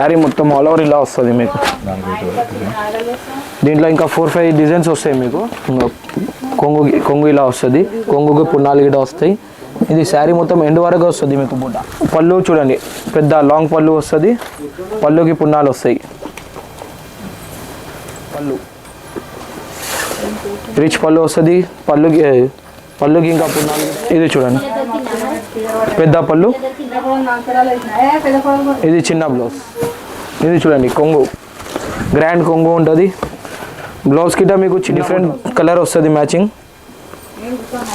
శారీ మొత్తం all over ఇలా వస్తుంది మీకు. దీంట్లో ఇంకా 4-5 డిజైన్స్ వస్తాయి మీకు. కొంగు ఇలా వస్తుంది, కొంగుకి పున్నాలు గిట వస్తాయి. ఇది శారీ మొత్తం ఎండ్ వరకు వస్తుంది మీకు. బుట్ట పళ్ళు చూడండి, పెద్ద లాంగ్ పళ్ళు వస్తుంది, పళ్ళుకి పున్నాలు వస్తాయి. పళ్ళు రిచ్ పళ్ళు వస్తుంది, పళ్ళుకి ఇంకా పున్నాలు. ఇది చూడండి పెద్ద పళ్ళు, ఇది చిన్న బ్లౌజ్. ఇది చూడండి కొంగు, గ్రాండ్ కొంగు ఉంటుంది. బ్లౌజ్ కిట మీకు డిఫరెంట్ కలర్ వస్తుంది మ్యాచింగ్.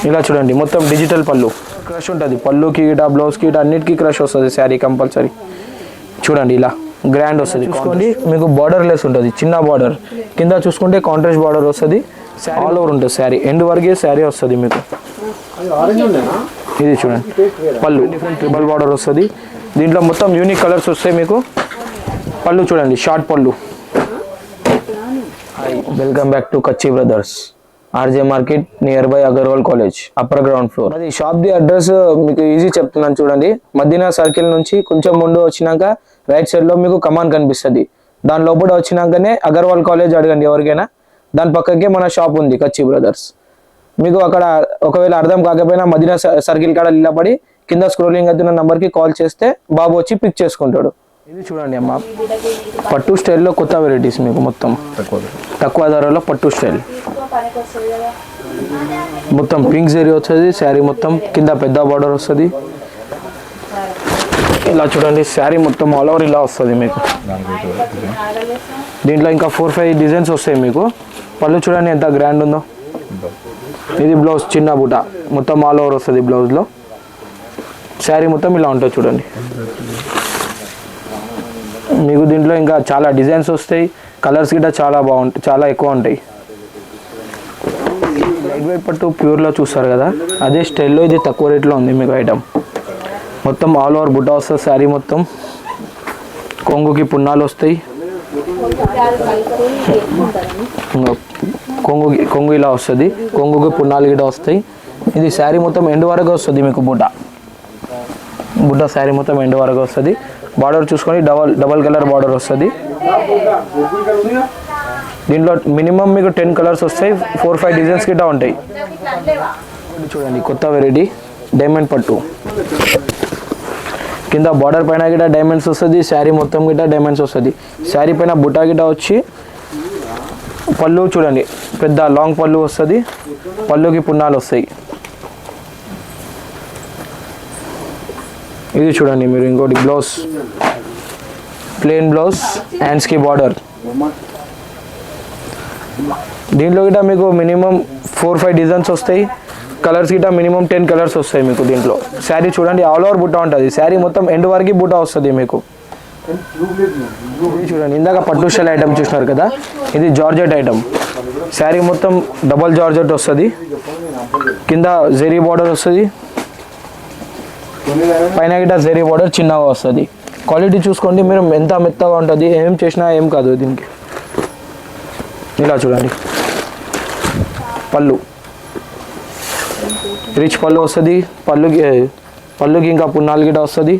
ఇలా చూడండి మొత్తం డిజిటల్ పళ్ళు, క్రష్ ఉంటుంది పళ్ళుకి గిట, బ్లౌజ్కి గిట అన్నిటికీ క్రష్ వస్తుంది శారీ కంపల్సరీ. చూడండి ఇలా గ్రాండ్ వస్తుంది. చూసుకోండి మీకు బార్డర్ లెస్ ఉంటుంది, చిన్న బార్డర్. కింద చూసుకుంటే కాంట్రాస్ట్ బార్డర్ వస్తుంది. ఆల్ ఓవర్ ఉంటుంది శారీ, ఎండ్ వరకే శారీ వస్తుంది మీకు. ఇది చూడండి పళ్ళు డిఫరెంట్ ట్రిబల్ బార్డర్ వస్తుంది. దీంట్లో మొత్తం యూనిక్ కలర్స్ వస్తాయి మీకు. పళ్ళు చూడండి షార్ట్ పళ్ళు. వెల్కమ్ బ్యాక్ టు కచ్చి brothers, RJ market near by Agarwal college, upper ground floor. అది షాప్ ది అడ్రస్ మీకు ఈజీ చెప్తున్నాను చూడండి. మదీనా సర్కిల్ నుంచి కొంచెం ముందు వచ్చినాక రైట్ సైడ్ లో మీకు కమాన్ కనిపిస్తుంది. దాని లోపల వచ్చినాకనే అగర్వాల్ కాలేజ్ అడగండి ఎవరికైనా. దాని పక్కకే మన షాప్ ఉంది కచ్చి బ్రదర్స్. మీకు అక్కడ ఒకవేళ అర్థం కాకపోయినా మదీనా సర్కిల్ కాడ నిలబడి కింద స్క్రోలింగ్ అవుతున్న నంబర్కి కాల్ చేస్తే బాబు వచ్చి పిక్ చేసుకుంటాడు. ఇది చూడండి అమ్మ, పట్టు స్టైల్లో కొత్త వెరైటీస్ మీకు. మొత్తం తక్కువ ధరలో పట్టు స్టైల్. మొత్తం పింక్ జరీ వస్తుంది శారీ మొత్తం, కింద పెద్ద బార్డర్ వస్తుంది. ఇలా చూడండి శారీ మొత్తం ఆల్ ఓవర్ ఇలా వస్తుంది మీకు. దీంట్లో ఇంకా 4-5 డిజైన్స్ వస్తాయి మీకు. పళ్ళు చూడండి ఎంత గ్రాండ్ ఉందో. ఇది బ్లౌజ్ చిన్న బుట్ట, మొత్తం ఆల్ ఓవర్ వస్తుంది బ్లౌజ్లో. శారీ మొత్తం ఇలా ఉంటుంది చూడండి మీకు. దీంట్లో ఇంకా చాలా డిజైన్స్ వస్తాయి, కలర్స్ గిట్ట చాలా బాగుంటాయి, చాలా ఎక్కువ ఉంటాయి. లైట్ వెయిట్ పట్టు ప్యూర్లో చూస్తారు కదా, అదే స్టైల్లో ఇది తక్కువ రేట్లో ఉంది మీకు ఐటమ్. మొత్తం ఆల్ ఓవర్ బుట్ట వస్తుంది శారీ మొత్తం. కొంగుకి పున్నాలు వస్తాయి, కొంగు ఇలా వస్తుంది, కొంగుకి పున్నాలు గిట్ట వస్తాయి. ఇది శారీ మొత్తం ఎండ్ వరకు వస్తుంది మీకు. బుట్ట శారీ మొత్తం ఎండ్ వరకు వస్తుంది. బార్డర్ చూసుకొని డబల్ కలర్ బార్డర్ వస్తుంది. దీంట్లో మినిమం మీకు 10 కలర్స్ వస్తాయి, 4-5 డిజైన్స్ గిట్ట ఉంటాయి. చూడండి కొత్త వెరైటీ డైమండ్ పట్టు. కింద బార్డర్ పైన గిట్ట డైమండ్స్ వస్తుంది, శారీ మొత్తం గిట్ట డైమండ్స్ వస్తుంది. శారీ పైన బుట్ట గిట్ట వచ్చి పళ్ళు చూడండి పెద్ద లాంగ్ పళ్ళు వస్తుంది, పళ్ళుకి పున్నాలు వస్తాయి. ఇది చూడండి మీరు ఇంకోటి బ్లౌజ్, ప్లెయిన్ బ్లౌజ్, హ్యాండ్స్కి బార్డర్. దీంట్లో గిట్ట మీకు మినిమం 4-5 డిజైన్స్ వస్తాయి, కలర్స్ గిట్ట మినిమం 10 కలర్స్ వస్తాయి మీకు. దీంట్లో శారీ చూడండి ఆల్ ఓవర్ బుట్ట ఉంటుంది, శారీ మొత్తం ఎండ్ వరకు బుట్ట వస్తుంది మీకు. ఇది చూడండి ఇందాక పట్టు స్టైల్ ఐటమ్ చూసినారు కదా, ఇది జార్జెట్ ఐటమ్. శారీ మొత్తం డబల్ జార్జెట్ వస్తుంది, కింద జెరీ బార్డర్ వస్తుంది, పైన గిట్ట జెరీ బార్డర్ చిన్నగా వస్తుంది. క్వాలిటీ చూసుకోండి మీరు, ఎంత మెత్తగా ఉంటుంది, ఏం చేసినా ఏం కాదు దీనికి. ఇలా చూడండి పళ్ళు రిచ్ పళ్ళు వస్తుంది, పళ్ళుకి ఇంకా పున్నాలు గిట్ట వస్తుంది.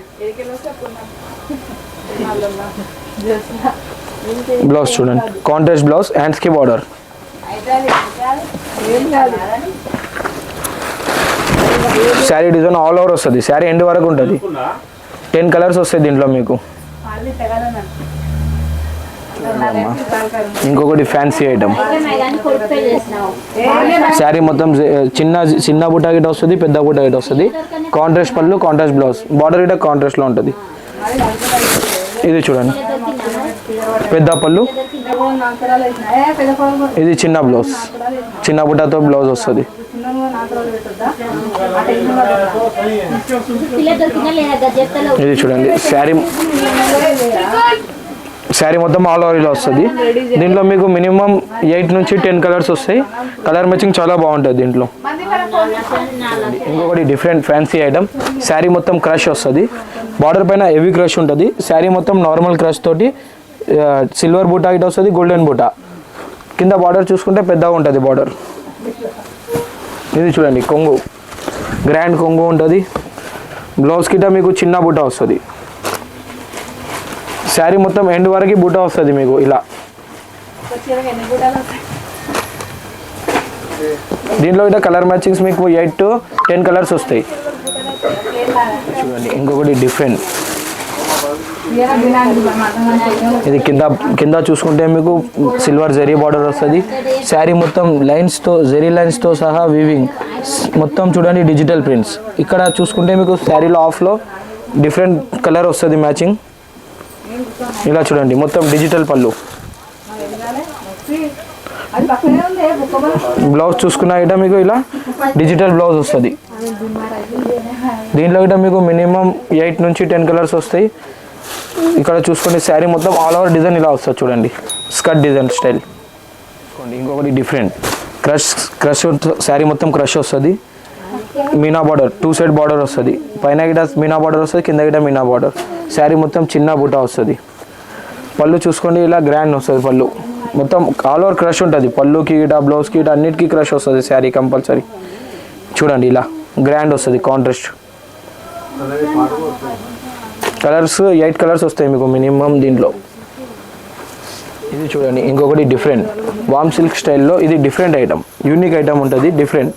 బ్లౌజ్ చూడండి కాంట్రాస్ట్ బ్లౌజ్, హ్యాండ్స్కి border. Sari design all over వస్తుంది, శారీ ఎండ్ వరకు ఉంటుంది. 10 కలర్స్ వస్తాయి దీంట్లో మీకు. ఇంకొకటి ఫ్యాన్సీ ఐటమ్. శారీ మొత్తం చిన్న బుట్ట గిట్ట వస్తుంది, పెద్ద బుట్ట గిట్ట వస్తుంది. కాంట్రాస్ట్ పళ్ళు, కాంట్రాస్ట్ బ్లౌజ్, బార్డర్ గిట్ట కాంట్రాస్ట్లో ఉంటుంది. ఇది చూడండి పెద్ద పళ్ళు, ఇది చిన్న బ్లౌజ్, చిన్న బుట్టతో బ్లౌజ్ వస్తుంది. ఇది చూడండి శారీ మొత్తం ఆల్ ఓవర్ ఇలా వస్తుంది. దీంట్లో మీకు మినిమం 8 నుంచి 10 కలర్స్ వస్తాయి, కలర్ మ్యాచింగ్ చాలా బాగుంటుంది దీంట్లో. ఇంకొకటి డిఫరెంట్ ఫ్యాన్సీ ఐటమ్, శారీ మొత్తం క్రష్ వస్తుంది, బార్డర్ పైన హెవీ క్రష్ ఉంటుంది. శారీ మొత్తం నార్మల్ క్రష్ తోటి సిల్వర్ బూటా ఇటు వస్తుంది, గోల్డెన్ బూటా. కింద బార్డర్ చూసుకుంటే పెద్దగా ఉంటుంది బార్డర్. ఇది చూడండి కొంగు, గ్రాండ్ కొంగు ఉంటుంది. బ్లౌజ్ కింద మీకు చిన్న బూటా వస్తుంది. శారీ మొత్తం ఎండ్ వరకు బూటా వస్తుంది మీకు ఇలా. దీంట్లో ఇట్లా కలర్ మ్యాచింగ్స్ మీకు 8 to 10 కలర్స్ వస్తాయి. చూడండి ఇంకొకటి డిఫరెంట్. ఇది కింద చూసుకుంటే మీకు సిల్వర్ జరీ బార్డర్ వస్తుంది. శారీ మొత్తం లైన్స్తో జరీ లైన్స్తో సహా వీవింగ్ మొత్తం చూడండి డిజిటల్ ప్రింట్స్. ఇక్కడ చూసుకుంటే మీకు శారీలో ఆఫ్లో డిఫరెంట్ కలర్ వస్తుంది మ్యాచింగ్. ఇలా చూడండి మొత్తం డిజిటల్ పళ్ళు. బ్లౌజ్ చూసుకున్నా గిట్ట మీకు ఇలా డిజిటల్ బ్లౌజ్ వస్తుంది. దీంట్లో గిట్ట మీకు మినిమం 8 నుంచి 10 కలర్స్ వస్తాయి. ఇక్కడ చూసుకుంటే శారీ మొత్తం ఆల్ ఓవర్ డిజైన్ ఇలా వస్తుంది చూడండి, స్కర్ట్ డిజైన్ స్టైల్. ఇంకొకటి డిఫరెంట్ క్రష్ శారీ మొత్తం క్రష్ వస్తుంది. మీనా బార్డర్ 2 సైడ్ బార్డర్ వస్తుంది. పైన గిట మీనా బార్డర్ వస్తుంది, కింద గిట మీనా బార్డర్. శారీ మొత్తం చిన్న బుట్ట వస్తుంది. పళ్ళు చూసుకోండి ఇలా గ్రాండ్ వస్తుంది. పళ్ళు మొత్తం ఆల్ ఓవర్ క్రష్ ఉంటుంది. పళ్ళుకి గిట బ్లౌజ్కి గిట అన్నిటికీ క్రష్ వస్తుంది శారీ కంపల్సరీ. చూడండి ఇలా గ్రాండ్ వస్తుంది కాంట్రాస్ట్. కలర్స్ 8 కలర్స్ వస్తాయి మీకు మినిమం దీంట్లో. ఇది చూడండి ఇంకొకటి డిఫరెంట్ వామ్ సిల్క్ స్టైల్లో. ఇది డిఫరెంట్ ఐటమ్, యూనిక్ ఐటమ్ ఉంటుంది డిఫరెంట్.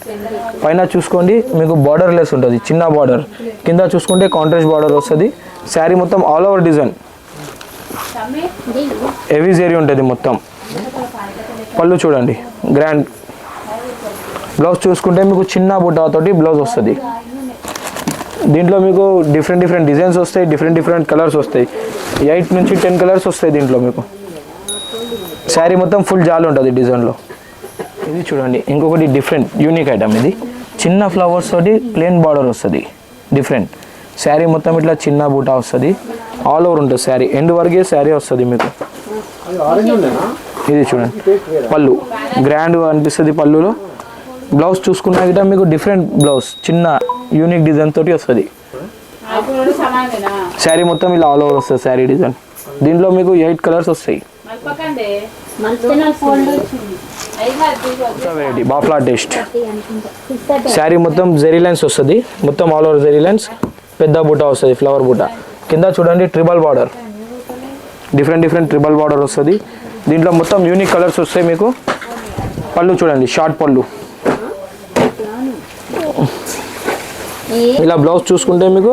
పైన చూసుకోండి మీకు బార్డర్ లెస్ ఉంటుంది, చిన్న బార్డర్. కింద చూసుకుంటే కాంట్రాస్ట్ బార్డర్ వస్తుంది. శారీ మొత్తం all over design heavy zari ఉంటుంది మొత్తం. పళ్ళు చూడండి గ్రాండ్. బ్లౌజ్ చూసుకుంటే మీకు చిన్న బుట్టాతోటి బ్లౌజ్ వస్తుంది. దీంట్లో మీకు డిఫరెంట్ డిజైన్స్ వస్తాయి, డిఫరెంట్ కలర్స్ వస్తాయి. 8 నుంచి 10 కలర్స్ వస్తాయి దీంట్లో మీకు. శారీ మొత్తం ఫుల్ జాల్ ఉంటుంది డిజైన్లో. ఇది చూడండి ఇంకొకటి డిఫరెంట్ యూనిక్ ఐటమ్. ఇది చిన్న ఫ్లవర్స్ తోటి ప్లెయిన్ బార్డర్ వస్తుంది డిఫరెంట్. శారీ మొత్తం ఇట్లా చిన్న బూటా వస్తుంది, ఆల్ ఓవర్ ఉంటుంది శారీ, ఎండ్ వరకే శారీ వస్తుంది మీకు. ఇది చూడండి పళ్ళు గ్రాండ్ అనిపిస్తుంది పళ్ళులో. బ్లౌజ్ చూసుకున్నా గిట్ట మీకు డిఫరెంట్ బ్లౌజ్ చిన్న యూనిక్ డిజైన్ తోటి వస్తుంది. శారీ మొత్తం ఇలా ఆల్ ఓవర్ వస్తుంది శారీ డిజైన్. దీంట్లో మీకు 8 కలర్స్ వస్తాయి. Variety బాఫ్లా taste. శారీ మొత్తం జెరీ లైన్స్ వస్తుంది, మొత్తం ఆల్ ఓవర్ జెరీ లైన్స్. పెద్ద బూటా వస్తుంది, ఫ్లవర్ బూటా. కింద చూడండి triple border, different triple border వస్తుంది. దీంట్లో మొత్తం యూనిక్ కలర్స్ వస్తాయి మీకు. పళ్ళు చూడండి షార్ట్ పళ్ళు. ఇలా బ్లౌజ్ చూసుకుంటే మీకు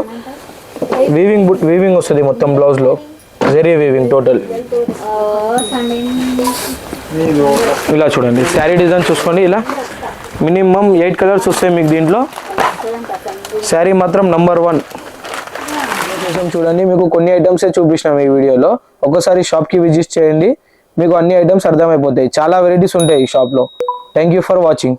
వీవింగ్ వస్తుంది మొత్తం బ్లౌజ్లో, జెరీ వీవింగ్ టోటల్. ఇలా చూడండి శారీ డిజైన్ చూసుకోండి. ఇలా మినిమం 8 కలర్స్ వస్తాయి మీకు దీంట్లో. శారీ మాత్రం నంబర్ 1. చూడండి మీకు కొన్ని ఐటమ్సే చూపించినాం ఈ వీడియోలో. ఒకసారి షాప్కి విజిట్ చేయండి, మీకు అన్ని ఐటమ్స్ అర్థమైపోతాయి. చాలా వెరైటీస్ ఉంటాయి ఈ షాప్లో. Thank you for watching.